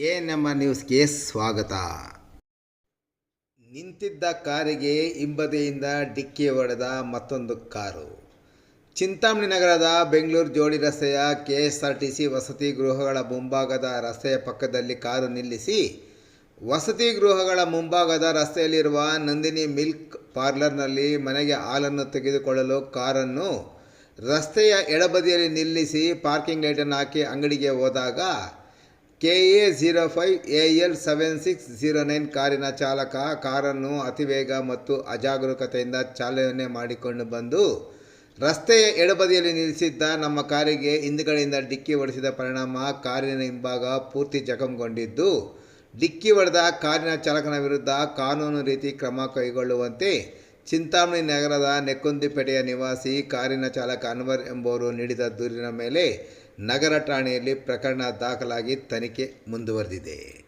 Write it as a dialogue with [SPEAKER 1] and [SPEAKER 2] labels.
[SPEAKER 1] ನಮ್ಮ ನ್ಯೂಸ್ಗೆ ಸ್ವಾಗತ. ನಿಂತಿದ್ದ ಕಾರಿಗೆ ಹಿಂಬದಿಯಿಂದ ಡಿಕ್ಕಿ ಹೊಡೆದ ಮತ್ತೊಂದು ಕಾರು. ಚಿಂತಾಮಣಿ ನಗರದ ಬೆಂಗಳೂರು ಜೋಡಿ ರಸ್ತೆಯ ಕೆಎಸ್ಆರ್ಟಿಸಿ ವಸತಿ ಗೃಹಗಳ ಮುಂಭಾಗದ ರಸ್ತೆಯ ಪಕ್ಕದಲ್ಲಿ ಕಾರು ನಿಲ್ಲಿಸಿ ವಸತಿ ಗೃಹಗಳ ಮುಂಭಾಗದ ರಸ್ತೆಯಲ್ಲಿರುವ ನಂದಿನಿ ಮಿಲ್ಕ್ ಪಾರ್ಲರ್ನಲ್ಲಿ ಮನೆಗೆ ಹಾಲನ್ನು ತೆಗೆದುಕೊಳ್ಳಲು ಕಾರನ್ನು ರಸ್ತೆಯ ಎಡಬದಿಯಲ್ಲಿ ನಿಲ್ಲಿಸಿ ಪಾರ್ಕಿಂಗ್ ಲೈಟನ್ನು ಹಾಕಿ ಅಂಗಡಿಗೆ ಹೋದಾಗ KA05AL7609 ಕಾರಿನ ಚಾಲಕ ಕಾರನ್ನು ಅತಿವೇಗ ಮತ್ತು ಅಜಾಗರೂಕತೆಯಿಂದ ಚಾಲನೆ ಮಾಡಿಕೊಂಡು ಬಂದು ರಸ್ತೆಯ ಎಡಬದಿಯಲ್ಲಿ ನಿಲ್ಲಿಸಿದ್ದ ನಮ್ಮ ಕಾರಿಗೆ ಹಿಂದುಗಡೆಯಿಂದ ಡಿಕ್ಕಿ ಹೊಡೆಸಿದ ಪರಿಣಾಮ ಕಾರಿನ ಹಿಂಭಾಗ ಪೂರ್ತಿ ಜಖಂಗೊಂಡಿದ್ದು, ಡಿಕ್ಕಿ ಹೊಡೆದ ಕಾರಿನ ಚಾಲಕನ ವಿರುದ್ಧ ಕಾನೂನು ರೀತಿ ಕ್ರಮ ಕೈಗೊಳ್ಳುವಂತೆ ಚಿಂತಾಮಣಿ ನಗರದ ನೆಕ್ಕುಂದಿಪೇಟೆಯ ನಿವಾಸಿ ಕಾರಿನ ಚಾಲಕ ಅನ್ವರ್ ಎಂಬುವರು ನೀಡಿದ ದೂರಿನ ಮೇಲೆ ನಗರ ಠಾಣೆಯಲ್ಲಿ ಪ್ರಕರಣ ದಾಖಲಾಗಿ ತನಿಖೆ ಮುಂದುವರೆದಿದೆ.